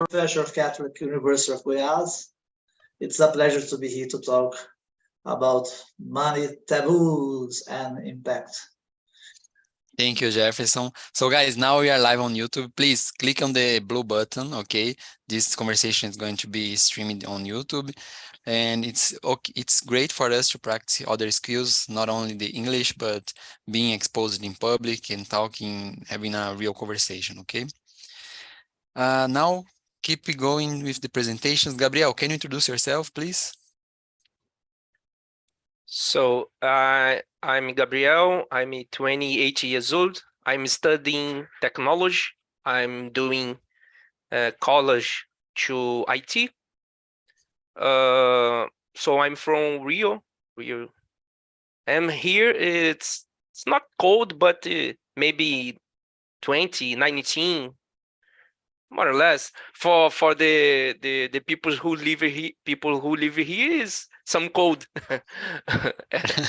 professor of Catholic University of Goiás. It's a pleasure to be here to talk about money, taboos, and impact. Thank you, Jefferson. So guys, now we are live on YouTube. Please click on the blue button, okay? This conversation is going to be streamed on YouTube. And it's great for us to practice other skills, not only the English, but being exposed in public and talking, having a real conversation, okay? Now, keep going with the presentations. Gabriel, can you introduce yourself, please? So I'm Gabriel, I'm 28 years old. I'm studying technology. I'm doing college to IT. So I'm from Rio. And here it's not cold, but maybe 20, 19, more or less. For the people who live here is some cold.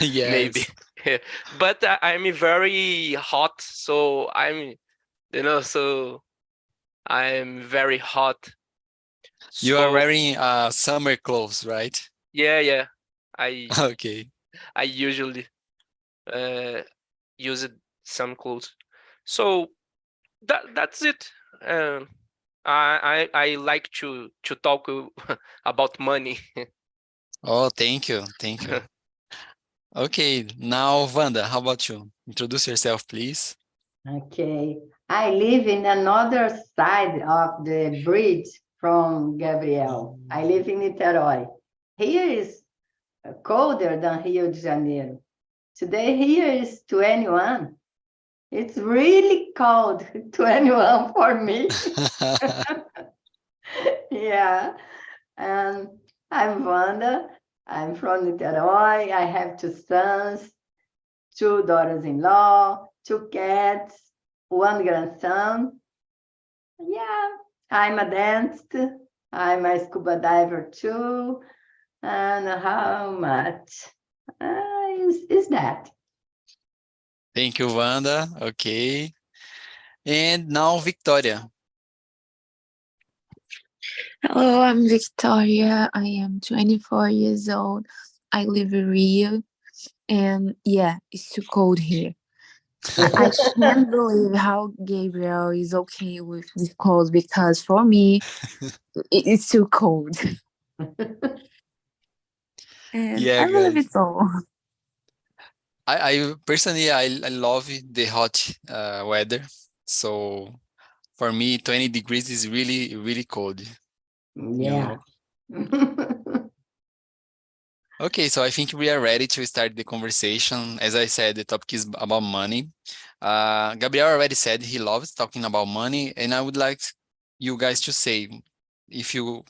Yes. Maybe. But I'm very hot, so I'm very hot. You are wearing summer clothes, right? Yeah. Okay. I usually use some clothes. So that's it. I like to talk about money. Oh, thank you. Okay, now Wanda, how about you? Introduce yourself, please. Okay, I live in another side of the bridge from Gabriel. I live in Niterói. Here is colder than Rio de Janeiro. Today here is 21. It's really cold, 21 for me. Yeah, and I'm Wanda. I'm from Niterói. I have 2 sons, 2 daughters-in-law, 2 cats, 1 grandson. Yeah, I'm a dentist. I'm a scuba diver too. And how much is that? Thank you, Wanda. Okay. And now Victoria. Hello, I'm Victoria. I am 24 years old. I live in Rio. And yeah, it's too cold here. I can't believe how Gabriel is okay with this cold because for me, it's too cold. And Yeah, I believe guys. it's all. I personally, I love the hot weather. So for me, 20 degrees is really, really cold. Yeah. Okay, so I think we are ready to start the conversation. As I said, the topic is about money. Gabriel already said he loves talking about money, and I would like you guys to say,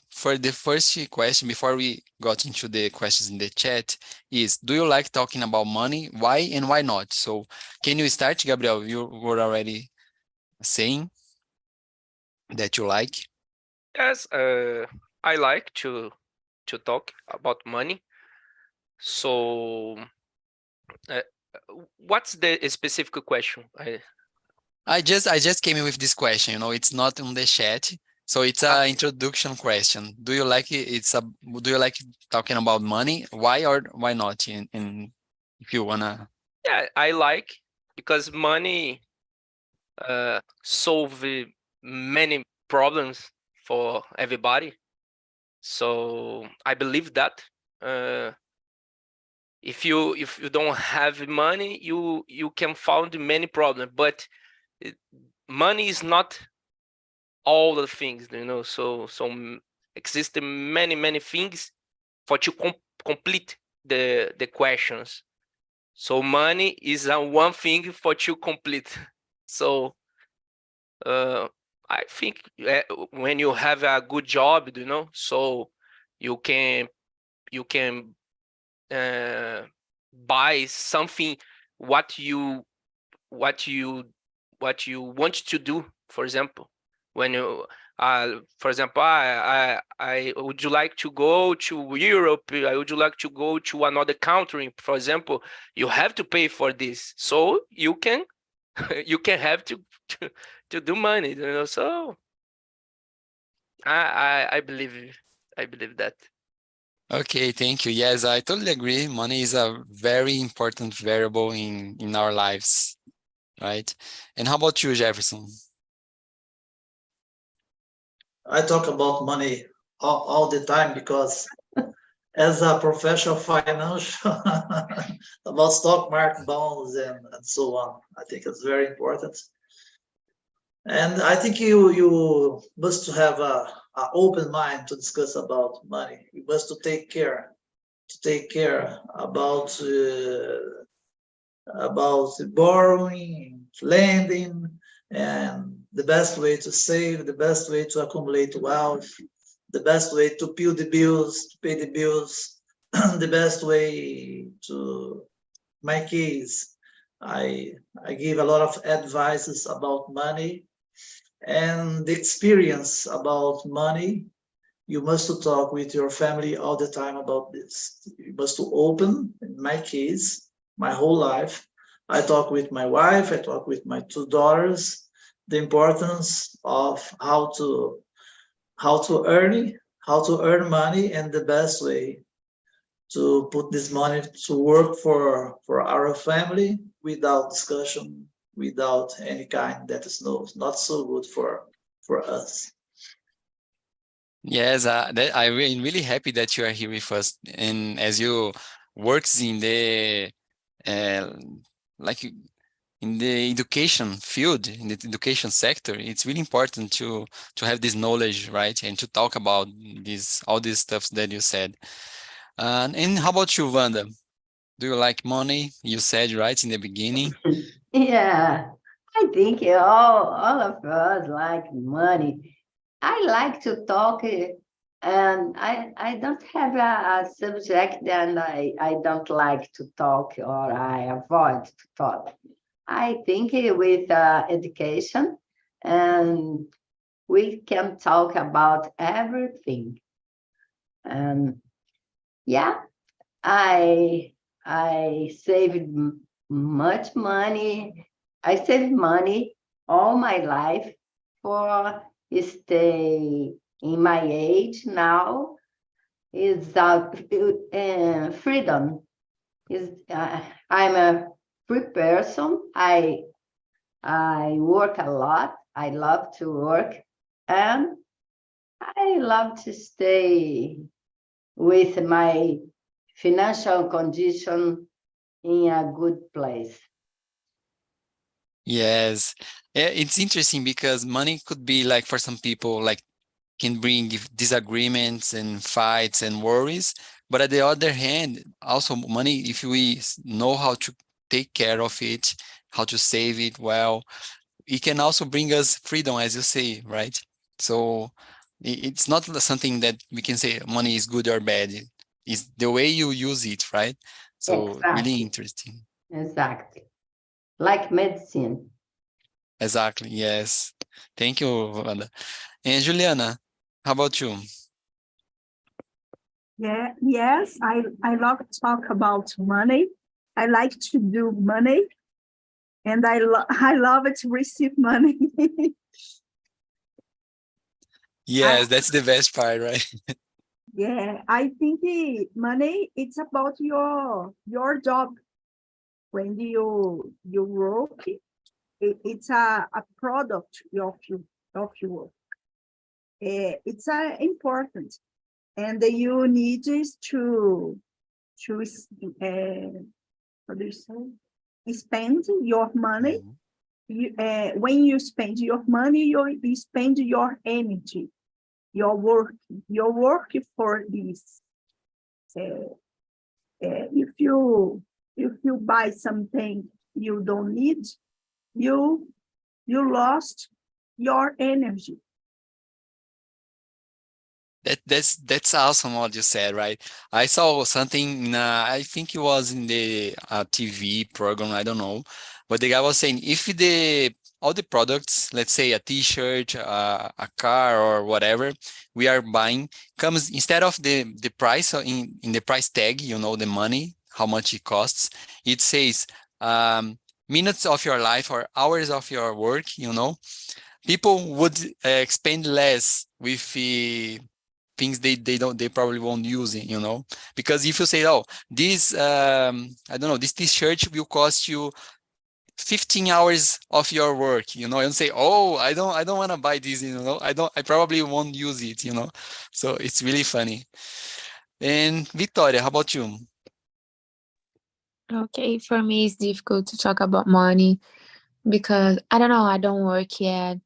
for the first question, before we got into the questions in the chat, is, do you like talking about money? Why and why not? So can you start, Gabriel? You were already saying that you like. Yes, I like to talk about money. So, what's the specific question? I just came in with this question. It's not on the chat, so it's an introduction question. Do you like it? Do you like talking about money? Why or why not? And if you wanna. Yeah, I like because money solve many problems for everybody. So I believe that if you don't have money, you can find many problems, but money is not all the things, so exist many things for to complete the questions. So money is one thing for to complete. So I think when you have a good job, so you can buy something what you want to do. For example, when you for example, I would you like to go to Europe? I would you like to go to another country? For example, you have to pay for this, so you can have to do money. So I believe that. Okay, thank you. Yes, I totally agree. Money is a very important variable in our lives, right? And how about you, Jefferson? I talk about money all the time because as a professional financial about stock market, bonds, and so on, I think it's very important. And I think you must have a open mind to discuss about money. You must to take care about borrowing, lending, and the best way to save, the best way to accumulate wealth, the best way to pay the bills, the best way to, my case, I give a lot of advices about money and the experience about money. You must talk with your family all the time about this. You must open, in my case, my whole life. I talk with my wife, I talk with my 2 daughters, the importance of how to earn money and the best way to put this money to work for our family without discussion, without any kind that is not so good for us. Yes, I'm really happy that you are here with us. And as you works in the like in the education field, in the education sector, it's really important to have this knowledge, right? And to talk about all these stuff that you said. And how about you, Wanda? Do you like money? You said right in the beginning. Yeah, I think all of us like money. I like to talk, and I don't have a subject that I don't like to talk or I avoid to talk. I think with education, and we can talk about everything. And yeah, I saved much money. I saved money all my life for stay in my age now. Is freedom. Is I'm a free person. I work a lot. I love to work, and I love to stay with my financial condition in a good place. Yes. It's interesting because money could be like for some people like can bring disagreements and fights and worries. But at the other hand, also money, if we know how to take care of it, how to save it well, it can also bring us freedom, as you say, right? So it's not something that we can say money is good or bad. It's the way you use it, right? So Exactly. really interesting. Exactly. Like medicine. Exactly. Yes. Thank you, Wanda. And Juliana, how about you? Yeah, yes, I love to talk about money. I like to do money, and I love to receive money. Yes, that's the best part, right? Yeah, I think money, it's about your job. When you work, it's a product of your work. It's important, and you need is to how do you say? Spend your money. Mhm. When you spend your money, you spend your energy, your work for this. If you buy something you don't need, you lost your energy. That's awesome what you said, right? I saw something I think it was in the TV program, I don't know, but the guy was saying if all the products, let's say a t-shirt, a car or whatever we are buying comes instead of the price in the price tag, the money, how much it costs, it says minutes of your life or hours of your work, people would spend less with things they probably won't use it, you know, because if you say, oh, this I don't know, this t-shirt will cost you 15 hours of your work, you know, and say, oh, I don't want to buy this, you know, I probably won't use it, you know. So it's really funny. And Victoria, how about you? Okay, for me, it's difficult to talk about money because I don't know, I don't work yet.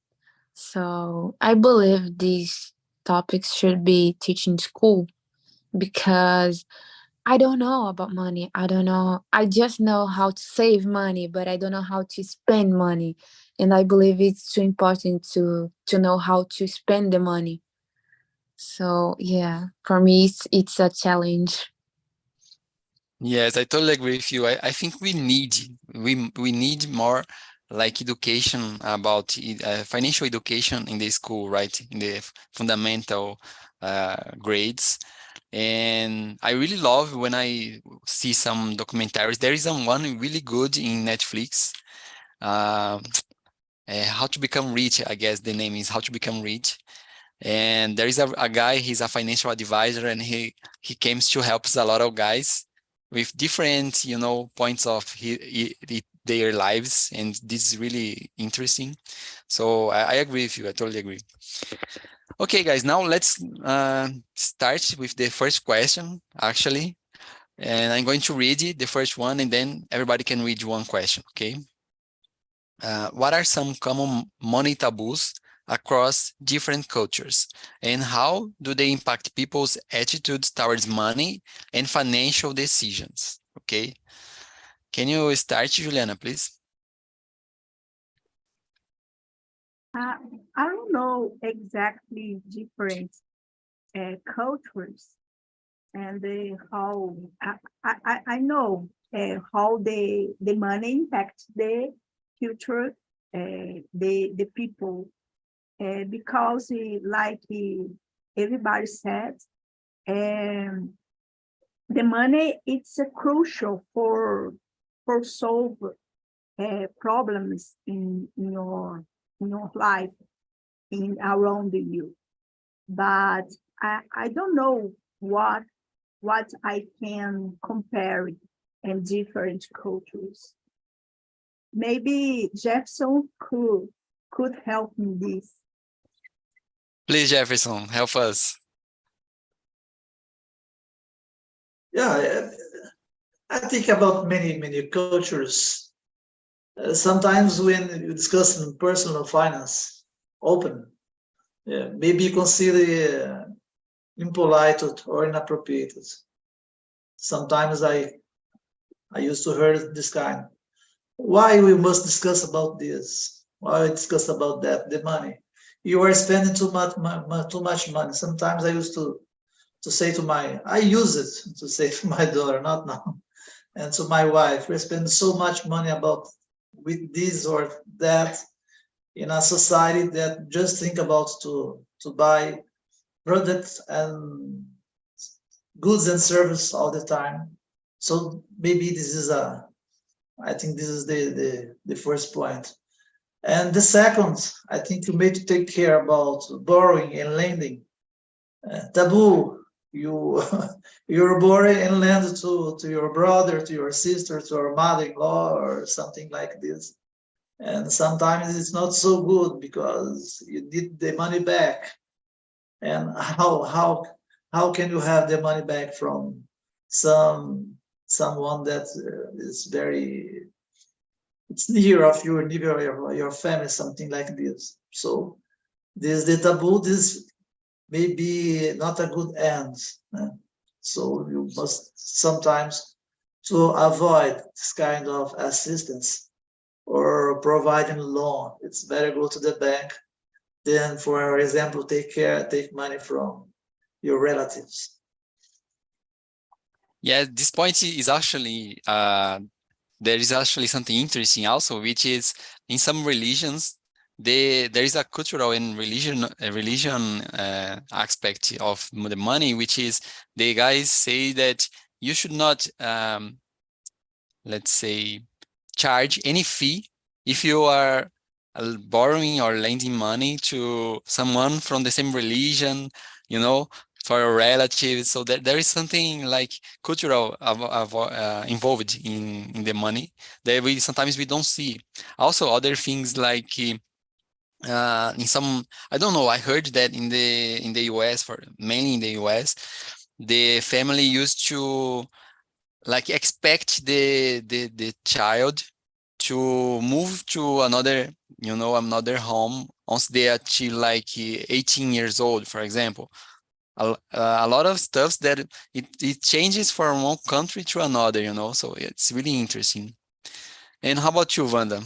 So I believe these topics should be taught in school because I don't know about money. I don't know. I just know how to save money, but I don't know how to spend money. And I believe it's too important to know how to spend the money. So yeah, for me, it's a challenge. Yes, I totally agree with you. I think we need more like education about financial education in the school, right? In the fundamental grades. And I really love when I see some documentaries. There is one really good in Netflix. How to Become Rich, I guess the name is How to Become Rich. And there is a guy, he's a financial advisor, and he comes to help a lot of guys with different, you know, points of their lives. And this is really interesting. So I agree with you. I totally agree. Okay, guys, now let's start with the first question, actually. And I'm going to read it, the first one, and then everybody can read one question, okay? What are some common money taboos across different cultures, and how do they impact people's attitudes towards money and financial decisions? Okay, can you start, Juliana, please? I don't know exactly different cultures and how I know how the money impacts the future, the people, because like everybody said, the money it's crucial for solve problems in your life in around you. But I don't know what I can compare in different cultures. Maybe Jefferson could help me this. Please, Jefferson, help us. Yeah, I think about many cultures. Sometimes when you discuss in personal finance, open, maybe consider impolite or inappropriate. Sometimes I used to hear this kind. Why we must discuss about this? Why discuss about that? The money. You are spending too much money. Sometimes I used to say to I use it to say to my daughter, not now, and to my wife, we spend so much money about with this or that in a society that just think about to buy products and goods and service all the time. So maybe this is I think this is the first point. And the second, I think you need to take care about borrowing and lending. Taboo, you're borrowing and lend to your brother, to your sister, to your mother-in-law, or something like this. And sometimes it's not so good because you need the money back. And how can you have the money back from someone that is very, it's near of your family, something like this. So this the taboo, this may be not a good end. So you must sometimes to avoid this kind of assistance or providing loan. It's better go to the bank than, for example, take money from your relatives. Yeah, this point is actually there is actually something interesting also, which is in some religions there is a cultural and religion aspect of the money, which is the guys say that you should not let's say charge any fee if you are borrowing or lending money to someone from the same religion, you know, for a relative. So there is something like cultural involved in the money that sometimes we don't see. Also, other things like in some, I don't know, I heard that in the US, mainly in the US, the family used to like expect the child to move to another, another home once they achieve like 18 years old, for example. A lot of stuff that it changes from one country to another, so it's really interesting. And how about you, Wanda?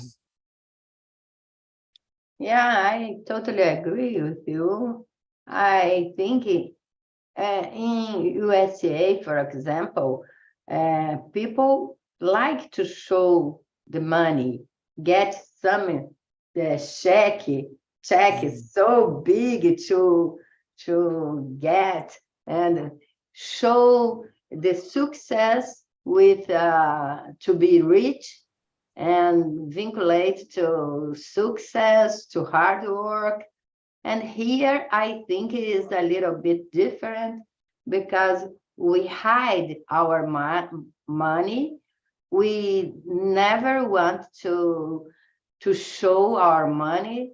Yeah, I totally agree with you. I think in USA, for example, people like to show the money, get some the check is so big to get and show the success with to be rich and vinculate to success, to hard work. And here I think it is a little bit different because we hide our money. We never want to show our money.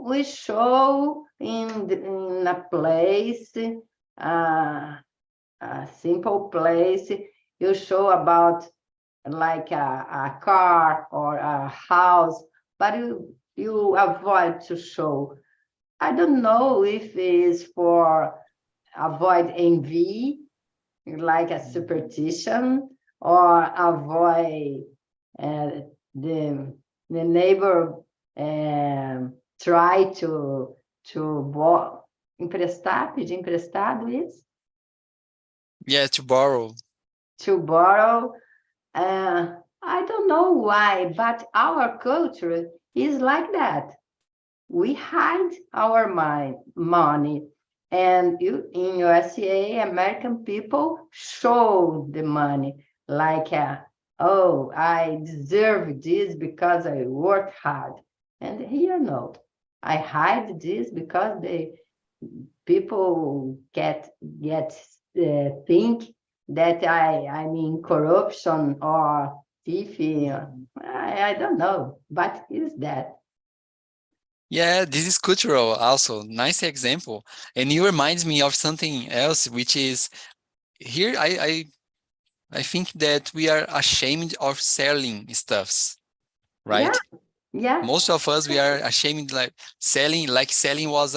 We show in a place, a simple place. You show about like a car or a house, but you avoid to show. I don't know if it's for avoid envy, like a superstition, or avoid the neighbor try to emprestar, pedir emprestado is? Yeah, to borrow. To borrow. I don't know why, but our culture is like that. We hide our money. And in USA, American people show the money like, oh, I deserve this because I work hard. And here, no, I hide this because people think that I'm in corruption or thief. I don't know, but is that. Yeah, this is cultural also. Nice example. And it reminds me of something else, which is here I think that we are ashamed of selling stuffs, right? Yeah. Most of us, we are ashamed like selling was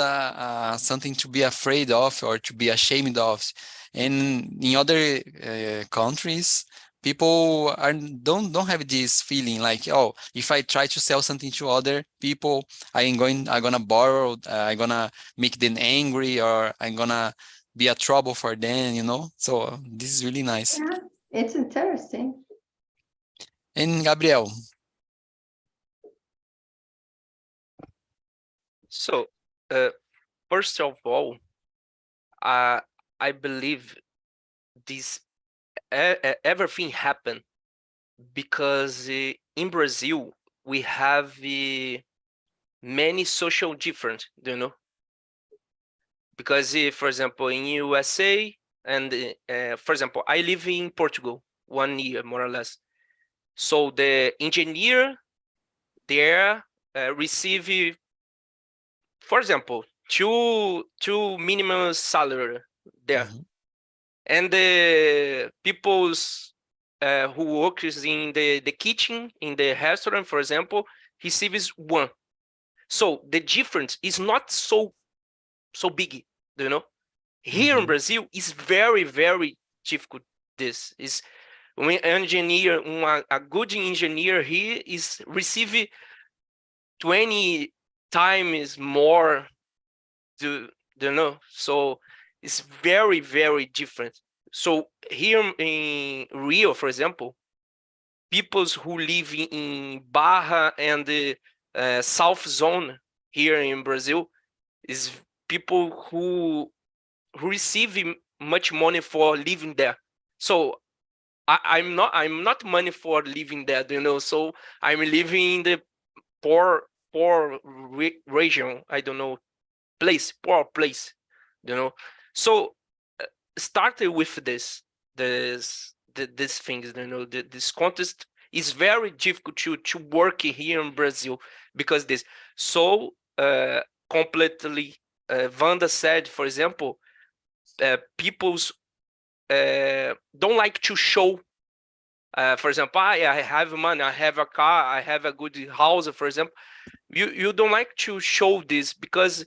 something to be afraid of or to be ashamed of. And in other countries, people don't have this feeling like, oh, if I try to sell something to other people, I'm gonna borrow, I'm gonna make them angry, or I'm gonna be a trouble for them, So this is really nice. Yeah, it's interesting. And Gabriel. So, first of all, I believe this everything happened because in Brazil we have many social difference, because for example in USA and for example I live in Portugal 1 year more or less, so the engineer there receive, for example, two minimum salary there. Mhm. And the people's who works in the kitchen in the restaurant, for example, receives one. So the difference is not so big, Here in Brazil is very, very difficult. This is when engineer, a good engineer here is receive 20 times more, so it's very, very different. So here in Rio, for example, people who live in Barra and the South Zone here in Brazil is people who receive much money for living there. So I'm not money for living there, So I'm living in the poor region, I don't know, poor place, you know. So started with these things, you know. This contest is very difficult to work here in Brazil because this. So completely, Wanda said, for example, people's don't like to show. For example, I have money, I have a car, I have a good house, for example. You don't like to show this because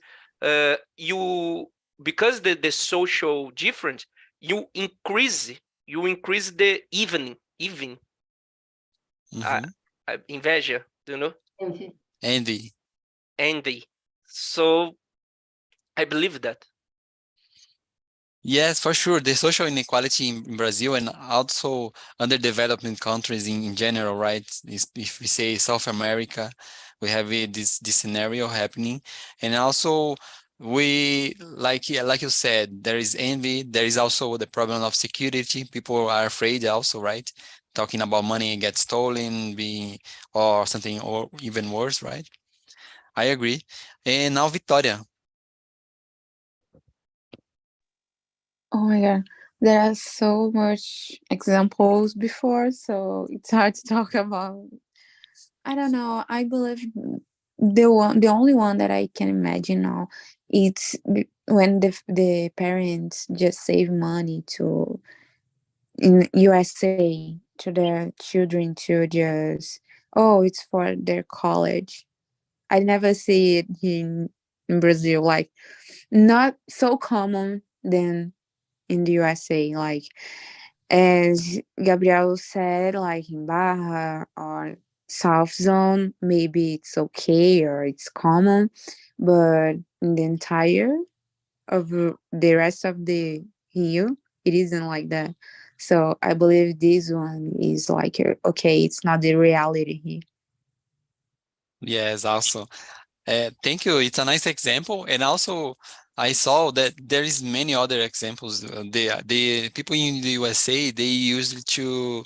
because the social difference, you increase the even Mhm. inveja, you know, Envy. envy. So I believe that. Yes, for sure. The social inequality in Brazil and also underdeveloped countries in general, right? If we say South America, we have this scenario happening. And also we, like you said, there is envy. There is also the problem of security. People are afraid also, right? Talking about money gets stolen, or something, or even worse, right? I agree. And now Victoria. Oh my God. There are so much examples before, so it's hard to talk about. I don't know. I believe the only one that I can imagine now it's when the parents just save money to in USA to their children to just it's for their college. I never see it in Brazil, like not so common than in the USA. Like as Gabriel said, like in Barra or South Zone, maybe it's okay or it's common, but in the entire of the rest of the Rio, it isn't like that. So I believe this one is like okay, it's not the reality here. Yes, also. Thank you. It's a nice example, and also I saw that there is many other examples. The people in the USA, they used to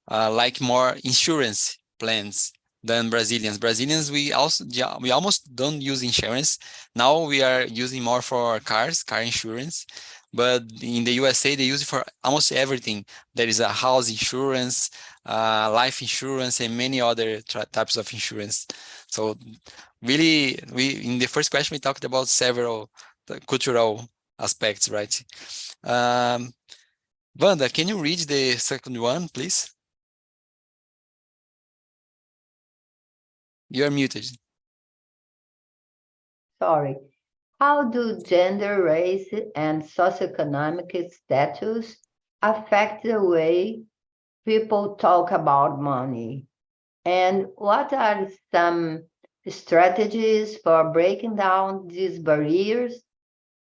like more insurance plans than Brazilians. Brazilians, we almost don't use insurance. Now we are using more for car insurance, but in the USA they use it for almost everything. There is a house insurance, life insurance, and many other types of insurance. So really, we in the first question we talked about several cultural aspects, right? Wanda, can you read the second one, please? You're muted. Sorry. How do gender, race, and socioeconomic status affect the way people talk about money? And what are some strategies for breaking down these barriers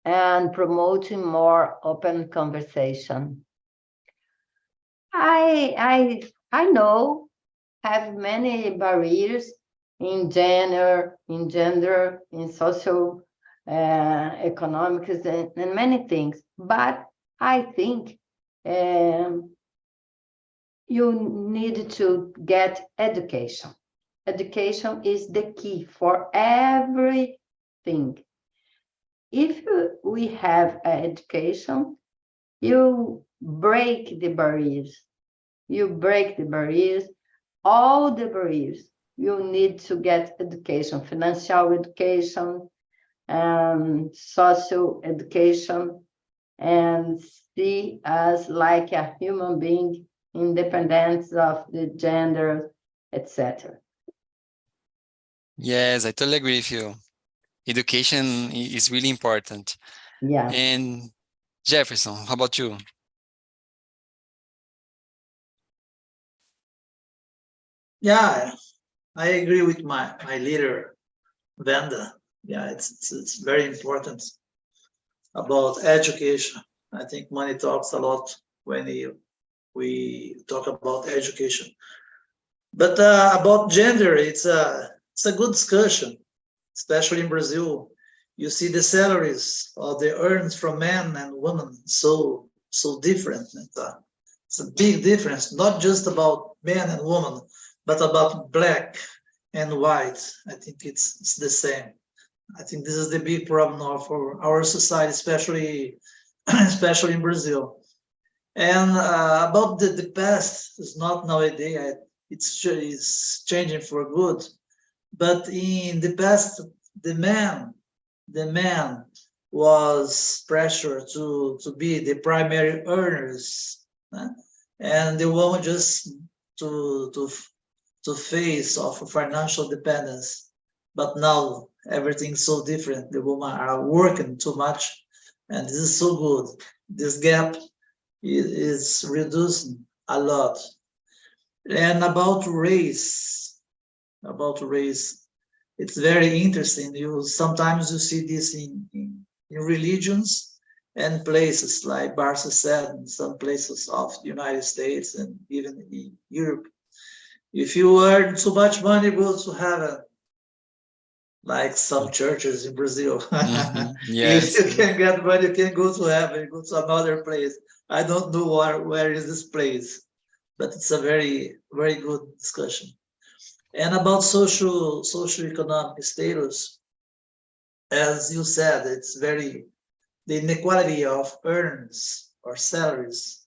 and promoting more open conversation? I know have many barriers in gender, in social economics, and many things. But I think you need to get education. Education is the key for everything. If we have education, you break the barriers. You break the barriers, all the barriers. You need to get education, financial education, social education, and see us like a human being, independent of the gender, etc. Yes, I totally agree with you. Education is really important. Yeah. And Jefferson, how about you? Yeah, I agree with my leader, Vanda. Yeah, it's very important about education. I think money talks a lot when we talk about education. But about gender, it's a good discussion, especially in Brazil. You see the salaries or the earnings from men and women so different. It's a big difference, not just about men and women, but about black, and white. I think it's the same. I think this is the big problem now for our society, especially especially in Brazil. And about the past, it's not nowadays. It's changing for good. But in the past, the man was pressured to be the primary earners, and the woman just to face of financial dependence. But now everything's so different. The women are working too much, and this is so good. This gap is reducing a lot. And about race, it's very interesting. Sometimes you see this in religions and places, like Barca said, in some places of the United States and even in Europe. If you earn too much money, go to heaven, like some churches in Brazil. Yes. If you can get money, you can go to heaven, go to another place. I don't know where is this place, but it's a very, very good discussion. And about socio-economic status, as you said, it's very, the inequality of earnings or salaries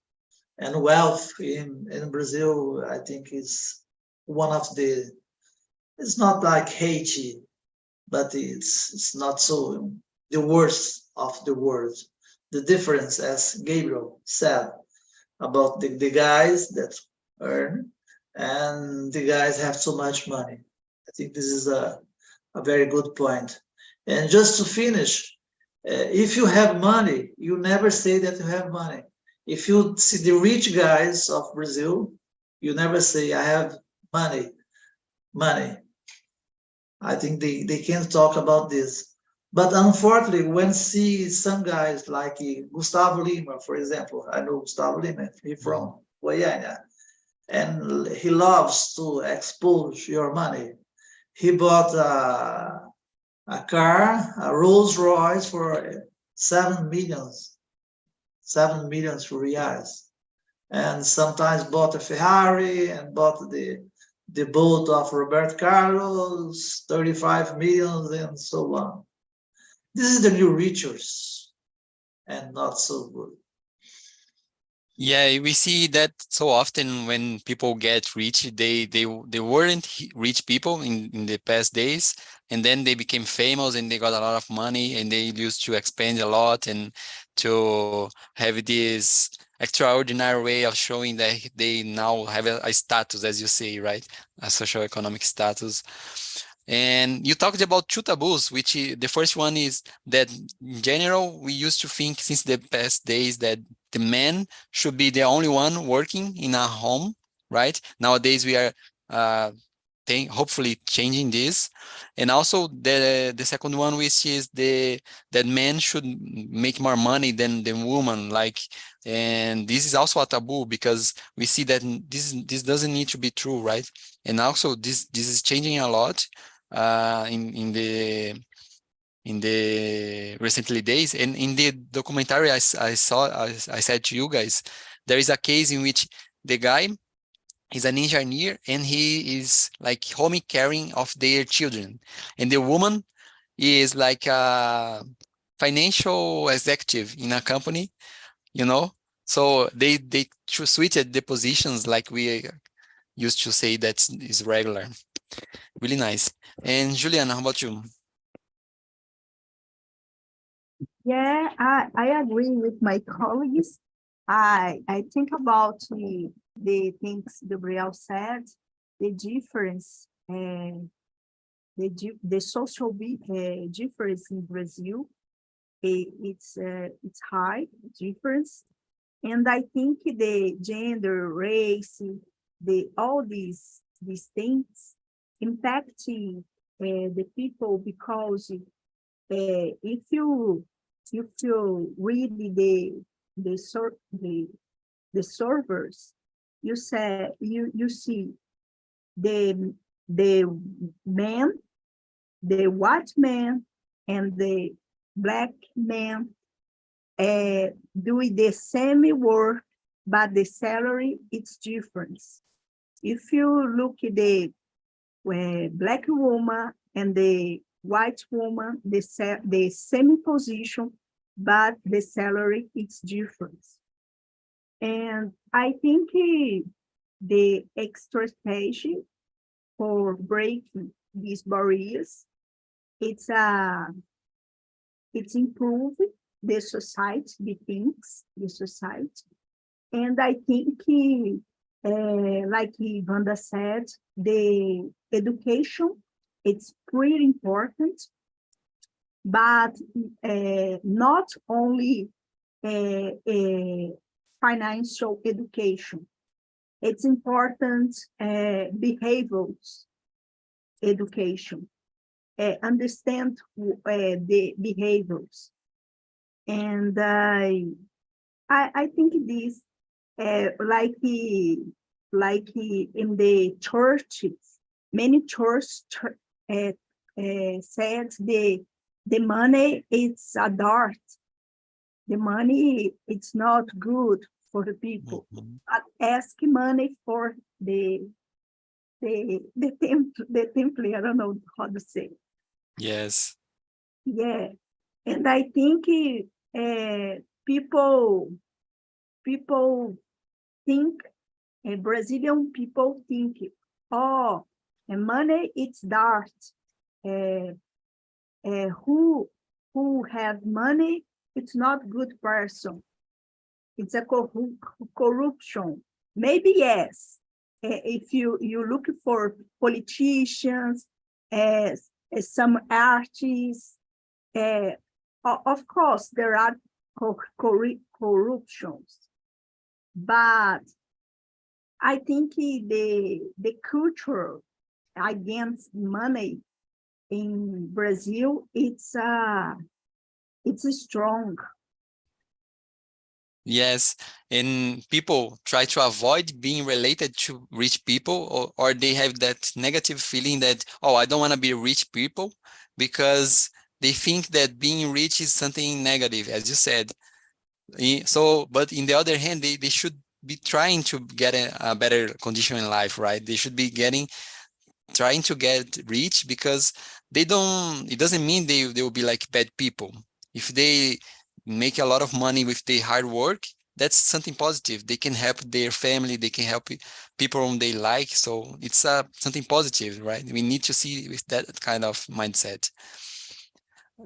and wealth in Brazil, I think is one of the, it's not like Haiti, but it's not so the worst of the world. The difference, as Gabriel said, about the guys that earn and the guys have so much money. I think this is a very good point. And just to finish, if you have money, you never say that you have money. If you see the rich guys of Brazil, you never say, I have money. I think they can't talk about this. But unfortunately, when see some guys like Gustavo Lima, for example, I know Gustavo Lima, he's from Goiânia, and he loves to expose your money. He bought a car, a Rolls Royce for 7 million reais, and sometimes bought a Ferrari and bought the boat of Roberto Carlos, 35 million, and so on. This is the new riches, and not so good. Yeah, we see that so often when people get rich, they weren't rich people in the past days, and then they became famous and they got a lot of money and they used to expand a lot and to have this extraordinary way of showing that they now have a status, as you say, right? A social economic status. And you talked about two taboos, which the first one is that in general, we used to think since the past days that the man should be the only one working in a home, right? Nowadays, we are hopefully changing this. And also the second one, which is that men should make more money than the woman, like, and this is also a taboo because we see that this doesn't need to be true, right? And also this is changing a lot in the recently days. And in the documentary I said to you guys, there is a case in which the guy is an engineer and he is like home caring of their children, and the woman is like a financial executive in a company, so they switched the positions, like we used to say that is regular. Really nice. And Juliana, how about you? Yeah, I agree with my colleagues. I think about the things Gabriel said, the difference, the social difference in Brazil. It's high difference, and I think the gender, race, all these things impacting the people, because if you read the servers, you see the man, the white man, and the black man doing the same work, but the salary it's different. If you look at black woman and the white woman, the same position, but the salary is different. And I think the extra stage for breaking these barriers, it's improving the society, the society. And I think, like Wanda said, the education, it's pretty important, but not only financial education. It's important behaviors education, understand the behaviors. And I think this, like in the churches, many churches said the money is a dart. The money, it's not good for the people. Ask money for the temple, I don't know how to say. Yes. Yeah, and I think people think, Brazilian people think, oh, money it's dart. Who have money, it's not good person. It's a corruption. Maybe yes. If you look for politicians, some artists, of course there are corruptions, but I think the culture against money in Brazil, it's strong. Yes, and people try to avoid being related to rich people, or they have that negative feeling that, oh, I don't want to be rich people, because they think that being rich is something negative, as you said. So, but in the other hand, they should be trying to get a better condition in life, right? They should be trying to get rich, because it doesn't mean they will be like bad people. If they make a lot of money with their hard work, that's something positive. They can help their family, they can help people whom they like. So it's something positive, right? We need to see with that kind of mindset.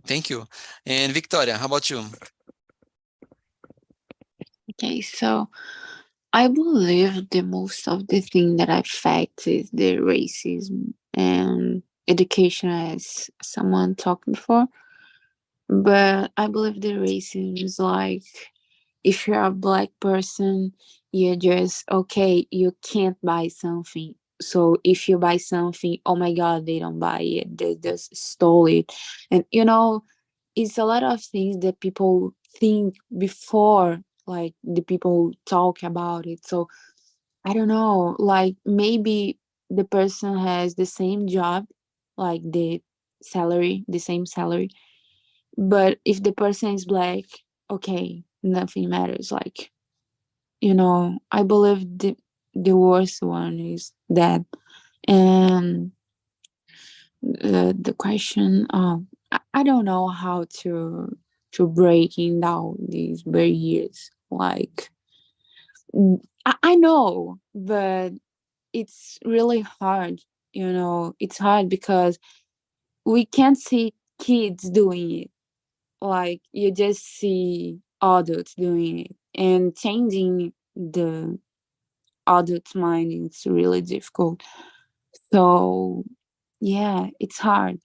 Thank you. And Victoria, how about you? Okay, so I believe the most of the thing that affects is the racism and education, as someone talked before. But I believe the racism is like, if you're a black person, you're just, okay, you can't buy something. So if you buy something, oh my God, they don't buy it. They just stole it. And, it's a lot of things that people think before, like the people talk about it. So I don't know, like maybe the person has the same job, like the same salary, but if the person is black, okay, nothing matters. Like, I believe the worst one is that. And the question, I don't know how to breaking down these barriers. Like, I know, but it's really hard. It's hard because we can't see kids doing it. Like, you just see adults doing it, and changing the adult mind is really difficult. So yeah, it's hard.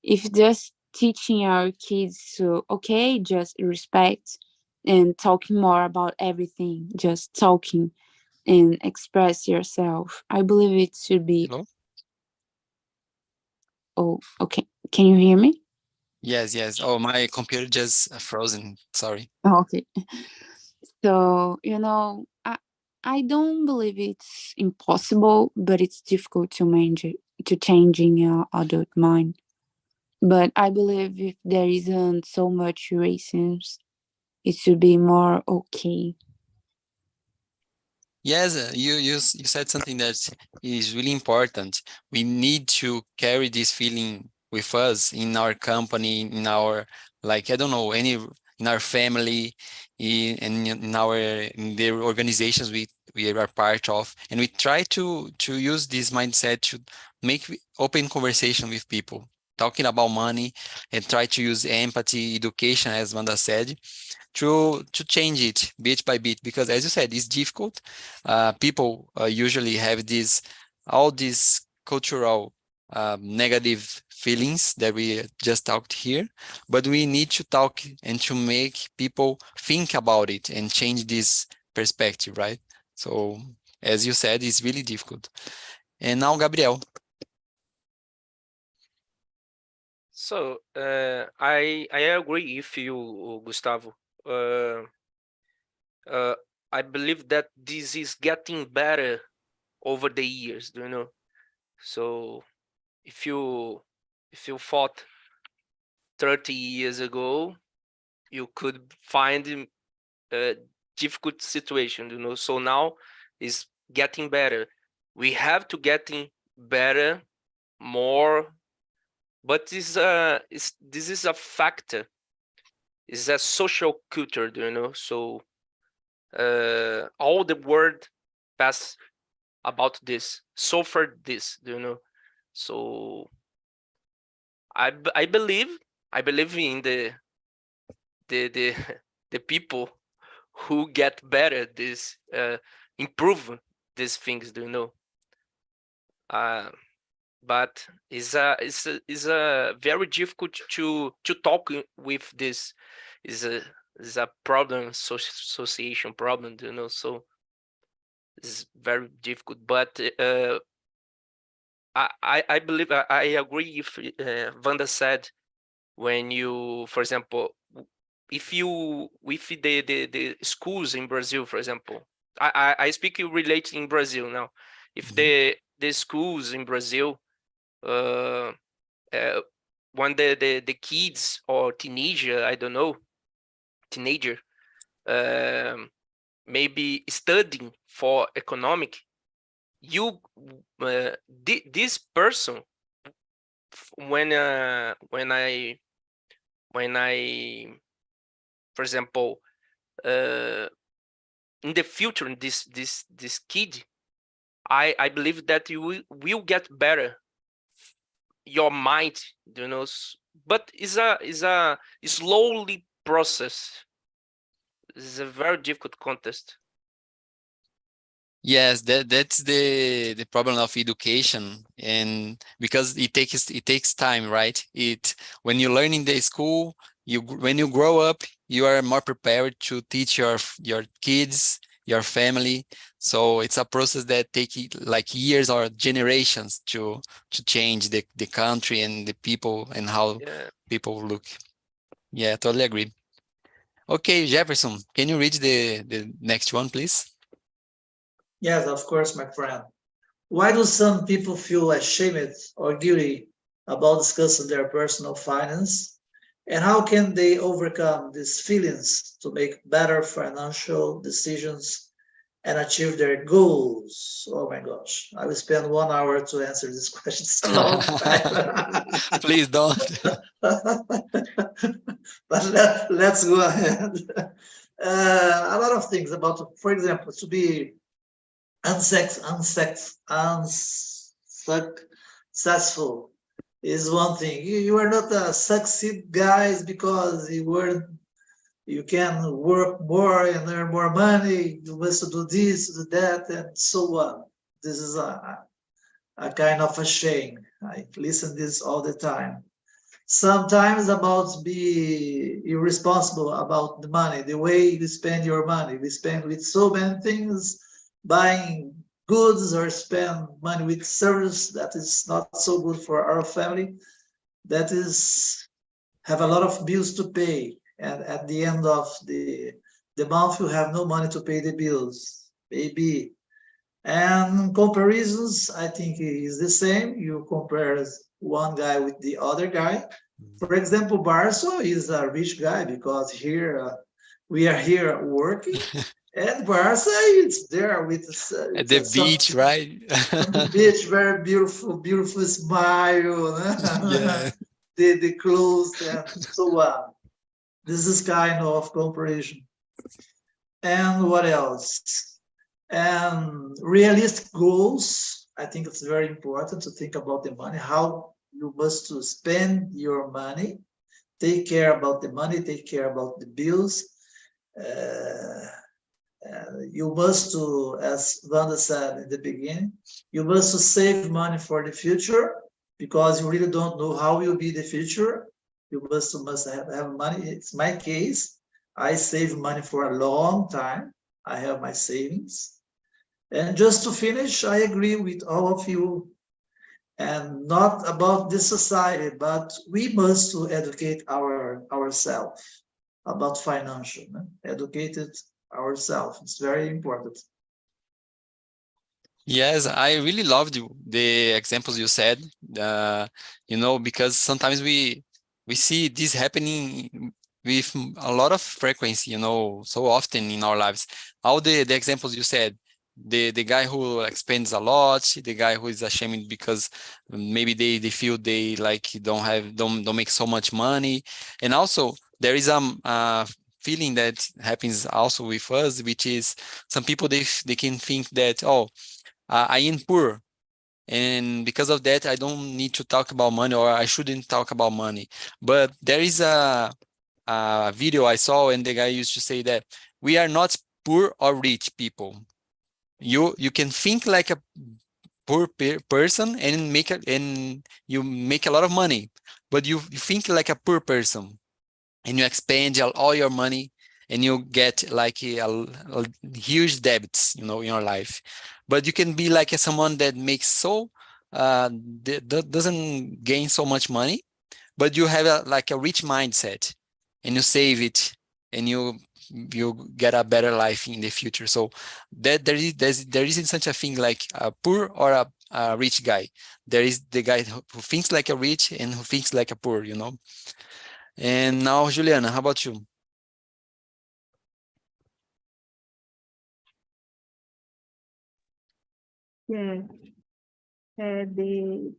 If just teaching our kids to, okay, just respect and talking more about everything, just talking and express yourself, I believe it should be. Hello? Oh, okay, can you hear me? Yes. Oh, my computer just frozen. Sorry. Oh, okay. So, I don't believe it's impossible, but it's difficult to changing your adult mind. But I believe if there isn't so much racism, it should be more okay. Yes, you said something that is really important. We need to carry this feeling with us in our company, in our, like, I don't know, in our family, in the organizations we are part of, and we try to use this mindset to make open conversation with people, talking about money, and try to use empathy, education, as Wanda said, to change it bit by bit, because as you said, it's difficult. People usually have all these cultural negative feelings that we just talked here, but we need to talk and to make people think about it and change this perspective, right? So as you said, it's really difficult. And now, Gabriel. So I agree with you, Gustavo. I believe that this is getting better over the years, you know. So if you fought 30 years ago, you could find a difficult situation, you know. So now it's getting better. We have to getting better more, but this is a factor. It's a social culture, you know. So all the world pass about this, suffer this, you know. So I believe in the the people who get better this improve these things, do you know. But it's a very difficult to talk with this. Is a problem, association problem, you know. So it's very difficult, but I believe I agree if Wanda said, when you, for example, if you with the schools in Brazil, for example, I speak related in Brazil now. If the schools in Brazil, when the kids or teenager, I don't know, teenager, maybe studying for economic, you this person, when I for example, in the future, this kid, I believe that you will get better your mind, you know. But is a slowly process. It's a very difficult contest. Yes, that's the problem of education, and because it takes time, right? When you learn in the school, when you grow up, you are more prepared to teach your kids, your family. So it's a process that takes like years or generations to change the country and the people and how people look. Yeah, totally agree. Okay, Jefferson, can you read the next one, please? Yes, of course, my friend. Why do some people feel ashamed or guilty about discussing their personal finance? And how can they overcome these feelings to make better financial decisions and achieve their goals? Oh my gosh, I will spend 1 hour to answer this question. It's a long time. Please don't. But let's go ahead. A lot of things about, for example, to be unsuccessful is one thing. You are not a succeed guys because you can work more and earn more money. You must do this, do that, and so on. This is a kind of a shame. I listen this all the time. Sometimes about be irresponsible about the money, the way you spend your money. We spend with so many things, buying goods or spend money with service that is not so good for our family. That is have a lot of bills to pay, and at the end of the month you have no money to pay the bills, maybe. And comparisons, I think, is the same. You compare one guy with the other guy. For example, Barso is a rich guy because here we are here working, And Barca, it's there with At the beach, right? on the beach, very beautiful, beautiful smile, Yeah. the clothes, and so on. This is kind of comparison. And what else? And realistic goals. I think it's very important to think about the money, how you must to spend your money, take care about the money, take care about the bills. You must to, as Wanda said in the beginning, you must to save money for the future because you really don't know how will be the future. You must have money. It's my case. I save money for a long time. I have my savings. And just to finish, I agree with all of you, and not about this society, but we must to educate ourselves about financial, educated ourselves. It's very important. Yes, I really loved the examples you said, because sometimes we see this happening with a lot of frequency, so often in our lives. All the examples you said, the guy who spends a lot, the guy who is ashamed because maybe they feel they like don't make so much money, and also there is feeling that happens also with us, which is some people they can think that, oh, I am poor, and because of that I don't need to talk about money, or I shouldn't talk about money. But there is a video I saw, and the guy used to say that we are not poor or rich people. You can think like a poor person and you make a lot of money, but you think like a poor person and you expend all your money and you get like a huge debts, in your life. But you can be like someone that makes that doesn't gain so much money, but you have a rich mindset, and you save it, and you get a better life in the future. So that there isn't such a thing like a poor or a rich guy. There is the guy who thinks like a rich and who thinks like a poor. And now, Juliana, how about you? Yeah. The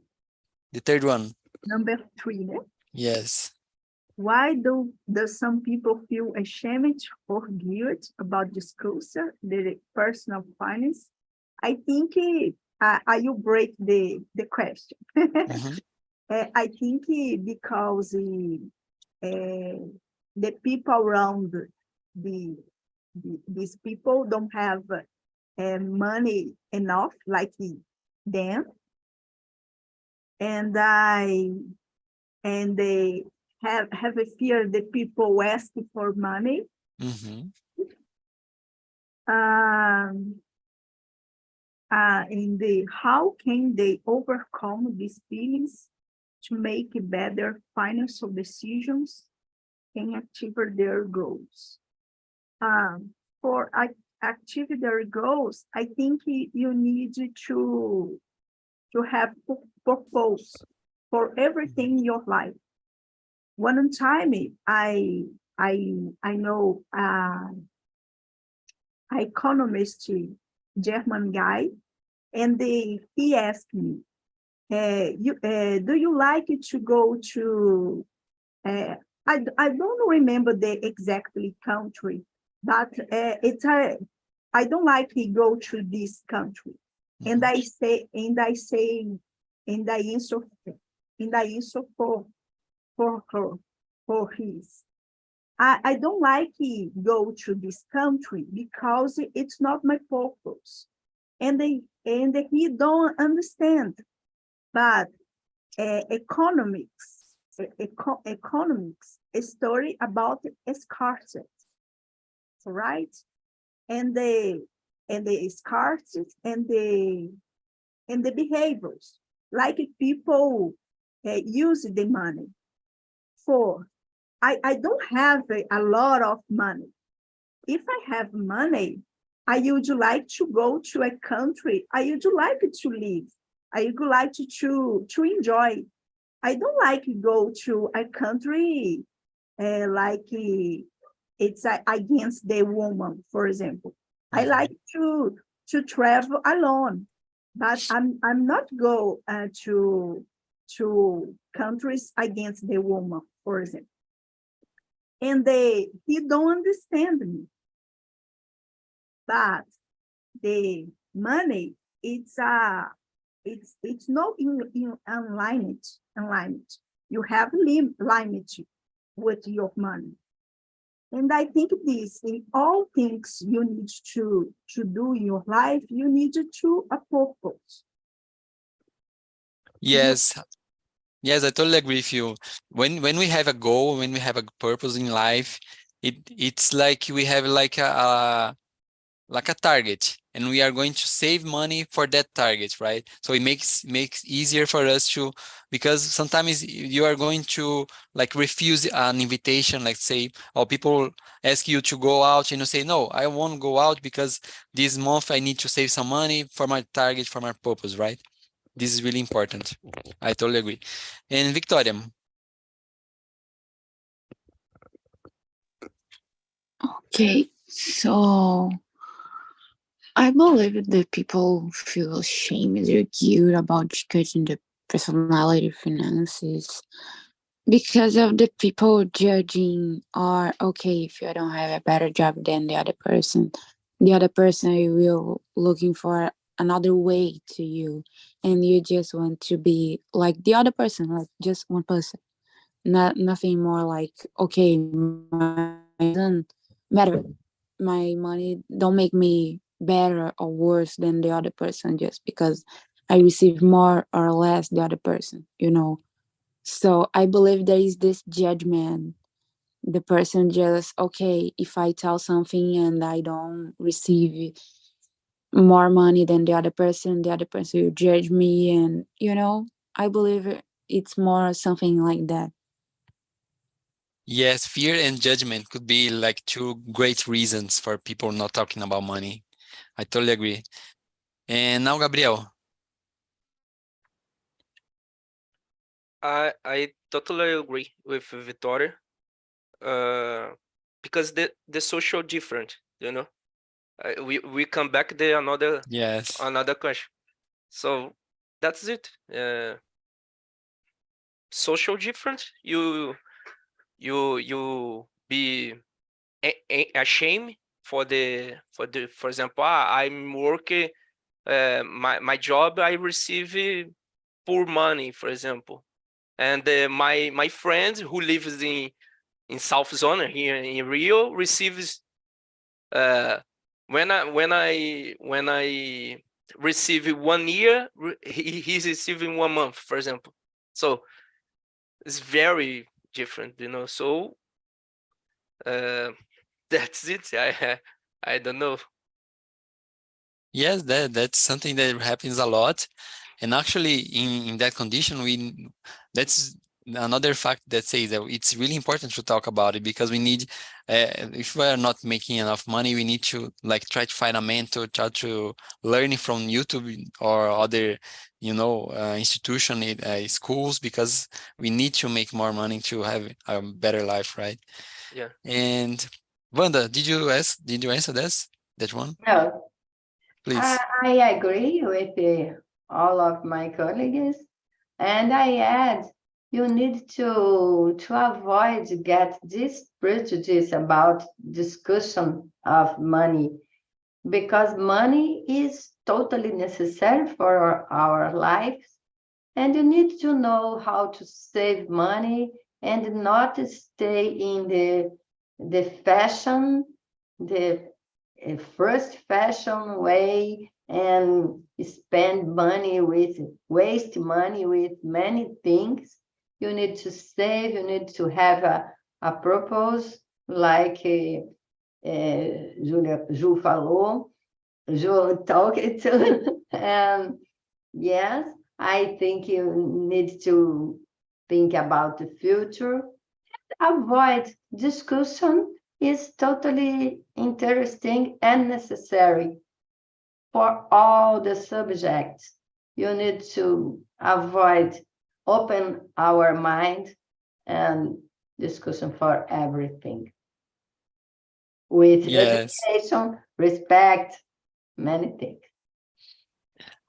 The third one. number 3, né? Yes. Why do some people feel ashamed or guilt about discussing their personal finance? I think I will break the question. Mhm. I think because the people around these people don't have money enough like them, and they have a fear that people ask for money. Mhm. And how can they overcome these feelings to make better financial decisions and achieve their goals? For achieve their goals, I think you need to have purpose for everything in your life. One time, I know economist, German guy, and he asked me, do you like to go to, I don't remember the exactly country, but I don't like to go to this country. And I say, and I answer for her, for his. I don't like to go to this country because it's not my purpose. And he don't understand. But economics, a story about scarcity, right? And the scarcity and the behaviors, like people use the money for. I don't have a lot of money. If I have money, I would like to go to a country. I would like to live. I would like to enjoy. I don't like to go to a country like it's against the woman, for example. I like to travel alone, but I'm not go to countries against the woman, for example. And he don't understand me. But the money, it's not in unlimited. You have limit with your money. And I think this, in all things you need to do in your life, you need to a purpose. Yes. Yes, I totally agree with you. When we have a goal, when we have a purpose in life, it's like we have like a target, and we are going to save money for that target, right? So it makes easier for us to, because sometimes you are going to like refuse an invitation, like say, or people ask you to go out and you say, no, I won't go out because this month I need to save some money for my target, for my purpose, right? This is really important. I totally agree. And Victoria. Okay, so I believe that people feel shame or guilt about discussing the personality finances because of the people judging, or okay, if you don't have a better job than the other person will looking for another way to you, and you just want to be like the other person, like just one person, nothing more. Like, okay, my doesn't matter, my money don't make me better or worse than the other person just because I receive more or less the other person. So I believe there is this judgment. The person just, okay, if I tell something and I don't receive more money than the other person will judge me. And, I believe it's more something like that. Yes, fear and judgment could be like two great reasons for people not talking about money. I totally agree. And now, Gabriel. I totally agree with Victoria. Because the social different, we come back there Yes. another question. So that's it. Social different. You be ashamed for example, I'm working my job, I receive poor money, for example, and my friend who lives in South Zone here in Rio receives when I receive 1 year, he's receiving 1 month, for example. So it's very different, So that's it. I don't know. Yes, that's something that happens a lot. And actually, in that condition, that's another fact that says that it's really important to talk about it, because we need, if we are not making enough money, we need to like try to find a mentor, try to learn from YouTube or other, institution, schools, because we need to make more money to have a better life, right? Yeah. And Wanda, did you answer that one? No, Please. I agree with all of my colleagues, and I add, you need to avoid get this prejudice about discussion of money, because money is totally necessary for our lives, and you need to know how to save money and not stay in the fashion, the first fashion way, and waste money with many things. You need to save, you need to have a purpose, like Ju falou, Ju talked to. And yes, I think you need to think about the future. Avoid discussion is totally interesting and necessary for all the subjects. You need to avoid open our mind and discussion for everything. with Yes. education, respect, many things.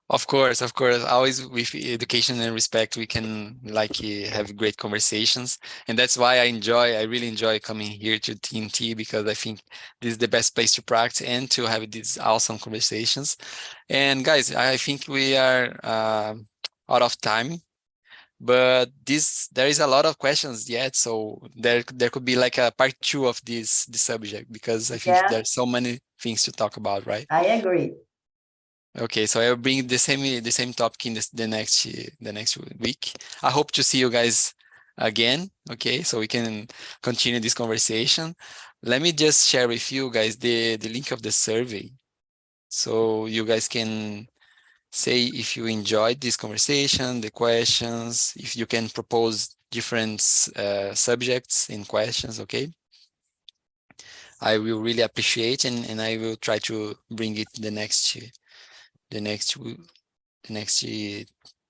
Of course, of course. Always with education and respect, we can have great conversations, and that's why I really enjoy coming here to TNT, because I think this is the best place to practice and to have these awesome conversations. And guys, I think we are out of time, but there is a lot of questions yet, so there could be like a part 2 of this subject, because I think Yeah. there's so many things to talk about, right? I agree. Okay, so I'll bring the same topic in the next week. I hope to see you guys again. Okay, so we can continue this conversation. Let me just share with you guys the link of the survey, so you guys can say if you enjoyed this conversation, the questions, if you can propose different subjects in questions. Okay, I will really appreciate, and I will try to bring it the next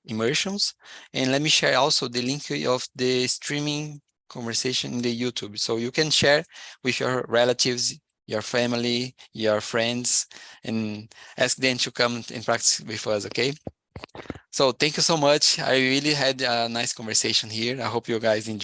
immersions. And let me share also the link of the streaming conversation in the YouTube, so you can share with your relatives, your family, your friends, and ask them to come and practice with us. Okay, so thank you so much. I really had a nice conversation here. I hope you guys enjoyed.